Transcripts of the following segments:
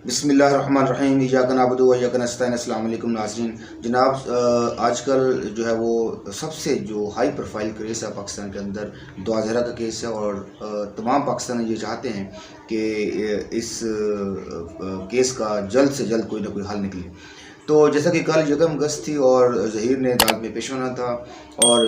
बिस्मिल्लाहिर्रहमानिर्रहीम इय्याका नअबुदु व इय्याका नस्तईन। अस्सलाम वालेकुम नाज़रीन। जनाब, आजकल जो है वो सबसे जो हाई प्रोफाइल केस है पाकिस्तान के अंदर दुआ ज़हरा का केस है और तमाम पाकिस्तानी ये चाहते हैं कि इस केस का जल्द से जल्द कोई ना कोई हल निकले। तो जैसा कि कल यकम अगस्त थी और ज़हीर ने अदालत में पेश होना था और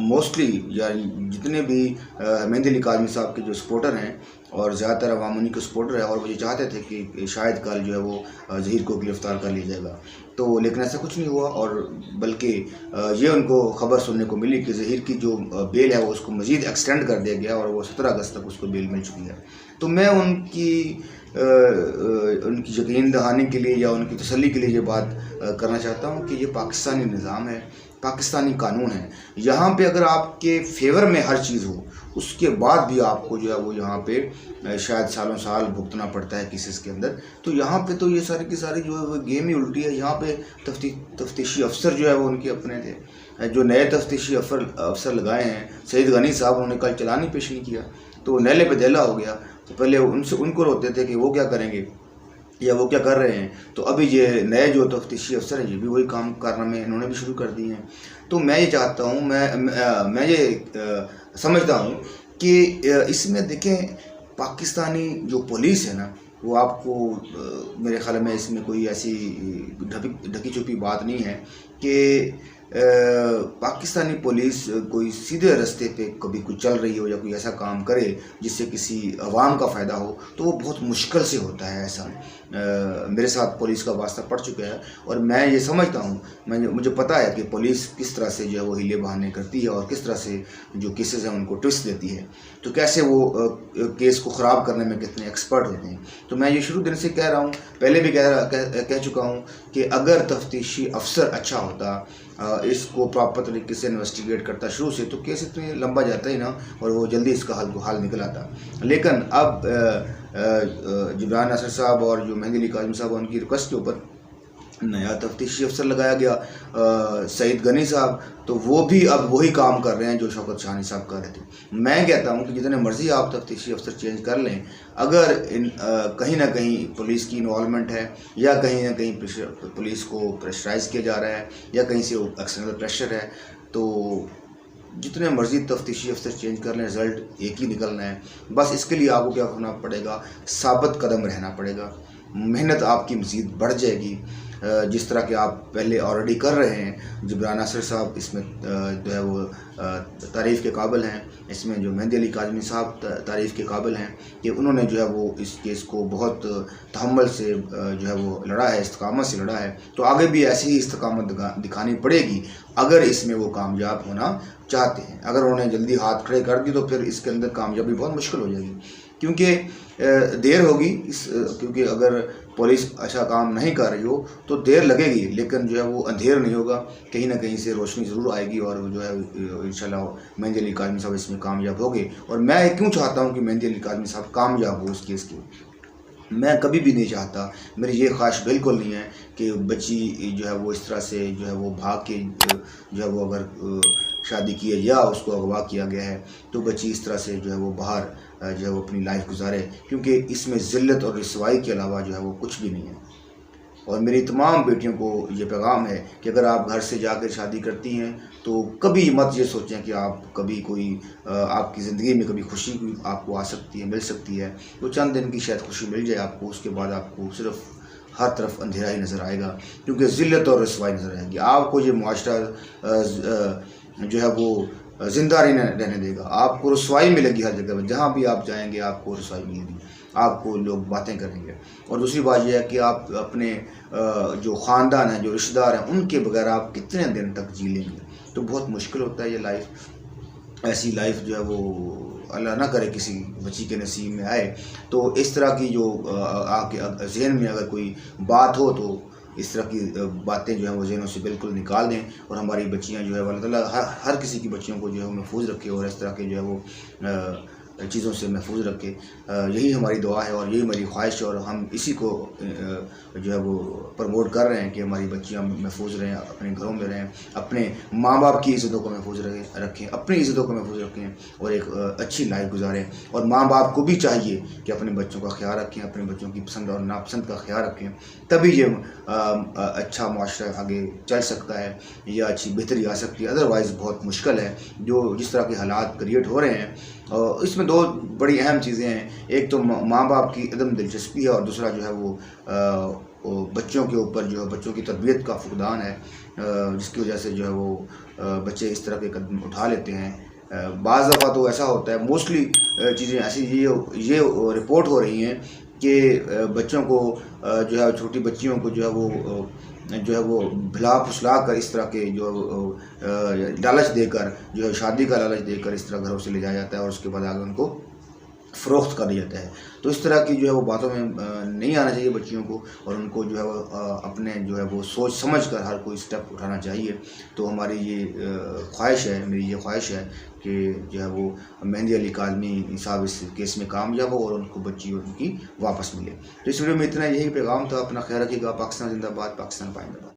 मोस्टली या जितने भी मेहंदी अली काज़मी साहब के जो सपोर्टर हैं और ज़्यादातर अवाम उन्हीं के सपोर्टर है और वो ये चाहते थे कि शायद कल जो है वो ज़हीर को गिरफ़्तार कर लिया जाएगा। तो लेकिन ऐसा कुछ नहीं हुआ और बल्कि ये उनको ख़बर सुनने को मिली कि ज़हीर की जो बेल है वो उसको मज़ीद एक्सटेंड कर दिया गया और वो 17 अगस्त तक उसको बेल मिल चुकी है। तो मैं उनकी यकीन दहानी के लिए या उनकी तसल्ली के लिए ये बात करना चाहता हूँ कि ये पाकिस्तानी निज़ाम है, पाकिस्तानी कानून है। यहाँ पे अगर आपके फेवर में हर चीज़ हो उसके बाद भी आपको जो है वो यहाँ पे शायद सालों साल भुगतना पड़ता है केसेस के अंदर। तो यहाँ पे तो ये सारी की सारी जो है वो गेम ही उल्टी है। यहाँ पे तफ्तीशी अफसर जो है वो उनके अपने थे। जो नए तफ्तीशी अफसर लगाए हैं सईद गनी साहब, उन्होंने कल चलान ही पेश नहीं किया तो नैले पे दहला हो गया। तो पहले उनको रोकते थे कि वो क्या करेंगे या वो क्या कर रहे हैं, तो अभी ये नए जो तफ्तीशी अफसर हैं ये भी वही काम कारनामे इन्होंने भी शुरू कर दिए हैं। तो मैं ये चाहता हूँ, मैं ये समझता हूँ कि इसमें देखें पाकिस्तानी जो पुलिस है ना वो आपको मेरे ख्याल में इसमें कोई ऐसी ढकी छुपी बात नहीं है कि पाकिस्तानी पुलिस कोई सीधे रास्ते पे कभी कुछ चल रही हो या कोई ऐसा काम करे जिससे किसी अवाम का फ़ायदा हो, तो वो बहुत मुश्किल से होता है ऐसा। मेरे साथ पुलिस का वास्ता पड़ चुका है और मैं ये समझता हूँ, मुझे पता है कि पुलिस किस तरह से जो है वो हीले बहाने करती है और किस तरह से जो केसेस हैं उनको ट्विस्ट देती है, तो कैसे वो केस को ख़राब करने में कितने एक्सपर्ट होते हैं। तो मैं ये शुरू दिन से कह रहा हूँ, पहले भी कह चुका हूँ कि अगर तफ्तीशी अफसर अच्छा होता, इसको प्रॉपर तरीके से इन्वेस्टिगेट करता शुरू से, तो केस इतने लंबा जाता ही ना और वो जल्दी इसका हल निकल आता। लेकिन अब जिब्रान नासिर साहब और जो मेहंदी अली काज़मी साहब उनकी रिक्वेस्ट के ऊपर नया तफ्तीशी अफसर लगाया गया सईद गनी साहब, तो वो भी अब वही काम कर रहे हैं जो शौकत शाहनी साहब कर रहे थे। मैं कहता हूं कि जितने मर्जी आप तफ्तीशी अफसर चेंज कर लें, अगर कहीं ना कहीं पुलिस की इन्वॉल्वमेंट है या कहीं ना कहीं पुलिस को प्रेशराइज किया जा रहा है या कहीं से एक्सटर्नल प्रेशर है, तो जितने मर्जी तफ्तीशी अफसर चेंज कर लें रिज़ल्ट एक ही निकलना है। बस इसके लिए आपको क्या करना पड़ेगा, साबित कदम रहना पड़ेगा, मेहनत आपकी मज़ीद बढ़ जाएगी जिस तरह के आप पहले ऑलरेडी कर रहे हैं। जिब्रान नासिर साहब इसमें जो है वो तारीफ़ के काबिल हैं, इसमें जो मेहंदी अली काज़मी साहब तारीफ़ के काबिल हैं कि उन्होंने जो है वो इस केस को बहुत तहम्मुल से जो है वो लड़ा है, इस्तकामत से लड़ा है। तो आगे भी ऐसी ही इस्तकामत दिखानी पड़ेगी अगर इसमें वो कामयाब होना चाहते हैं। अगर उन्होंने जल्दी हाथ खड़े कर दी तो फिर इसके अंदर कामयाबी बहुत मुश्किल हो जाएगी, क्योंकि देर होगी क्योंकि अगर पुलिस अच्छा काम नहीं कर रही हो तो देर लगेगी, लेकिन जो है वो अंधेर नहीं होगा, कहीं ना कहीं से रोशनी ज़रूर आएगी और जो है इंशाल्लाह मेहंदी अली काज़मी साहब इसमें कामयाब होंगे। और मैं क्यों चाहता हूँ कि मेहंदी अली काज़मी साहब कामयाब हो उस केस के, मैं कभी भी नहीं चाहता, मेरी ये ख्वाहिश बिल्कुल नहीं है कि बच्ची जो है वो इस तरह से जो है वो भाग के जो है वो अगर शादी की है या उसको अगवा किया गया है तो बच्ची इस तरह से जो है वो बाहर जो है वो अपनी लाइफ गुजारे, क्योंकि इसमें ज़िल्लत और रिसवाई के अलावा जो है वो कुछ भी नहीं है। और मेरी तमाम बेटियों को ये पैगाम है कि अगर आप घर से जाकर शादी करती हैं तो कभी मत ये सोचें कि आप कभी कोई आपकी ज़िंदगी में कभी खुशी आपको आ सकती है, मिल सकती है। तो चंद दिन की शायद खुशी मिल जाए आपको, उसके बाद आपको सिर्फ हर तरफ अंधेरा ही नज़र आएगा, क्योंकि ज़िल्लत और रसवाई नज़र आएगी। आपको ये मुआशरा जो है वो ज़िंदा रहने देगा, आपको रसवाई मिलेगी हर जगह पर, जहाँ भी आप जाएंगे आपको रसवाई मिलेगी, आपको लोग बातें करेंगे। और दूसरी बात यह है कि आप अपने जो ख़ानदान हैं, जो रिश्तेदार हैं, उनके बगैर आप कितने दिन तक जी लेंगे, तो बहुत मुश्किल होता है ये लाइफ। ऐसी लाइफ जो है वो अल्लाह ना करे किसी बच्ची के नसीब में आए। तो इस तरह की जो आपके जहन में अगर कोई बात हो तो इस तरह की बातें जो है वो जहनों से बिल्कुल निकाल दें और हमारी बच्चियां जो है अल्लाह ताला हर किसी की बच्चियों को जो है महफूज रखे और इस तरह के जो है वो चीज़ों से महफूज रखे। यही हमारी दुआ है और यही मेरी ख्वाहिश है और हम इसी को जो है वो प्रमोट कर रहे हैं कि हमारी बच्चियाँ महफूज रहें, अपने घरों में रहें, अपने माँ बाप की इज़्ज़तों को महफूज रखें, अपनी इज़्ज़तों को महफूज रखें और एक अच्छी लाइफ गुजारें। और माँ बाप को भी चाहिए कि अपने बच्चों का ख्याल रखें, अपने बच्चों की पसंद और नापसंद का ख्याल रखें, तभी ये अच्छा माशरा आगे चल सकता है या अच्छी बेहतरी आ सकती है। अदरवाइज़ बहुत मुश्किल है जो जिस तरह के हालात क्रिएट हो रहे हैं। और इसमें दो बड़ी अहम चीज़ें हैं, एक तो माँ बाप की अदम दिलचस्पी है और दूसरा जो है वो बच्चों के ऊपर जो है बच्चों की तरबियत का फुकदान है, जिसकी वजह से जो है वो बच्चे इस तरह के कदम उठा लेते हैं। बाज़ दफ़ा तो ऐसा होता है, मोस्टली चीज़ें ऐसी ये रिपोर्ट हो रही हैं कि बच्चों को जो है छोटी बच्चियों को जो है वो भुला फुसला कर इस तरह के जो लालच देकर जो है शादी का लालच देकर इस तरह घरों से ले जाया जाता है और उसके बाद आगे उनको फ़रोख्त कर दिया जाता है। तो इस तरह की जो है वो बातों में नहीं आना चाहिए बच्चियों को और उनको जो है वो अपने जो है वो सोच समझ कर हर कोई स्टेप उठाना चाहिए। तो हमारी ये ख्वाहिश है, मेरी ये ख्वाहिश है कि जो है वो मेहंदी अली काज़मी साहब इस केस में कामयाब हो और उनको बच्ची उनकी वापस मिले। तो इस वीडियो में इतना, यही पैगाम था। अपना ख्याल रखिएगा। पाकिस्तान जिंदाबाद, पाकिस्तान पाइंदाबाद।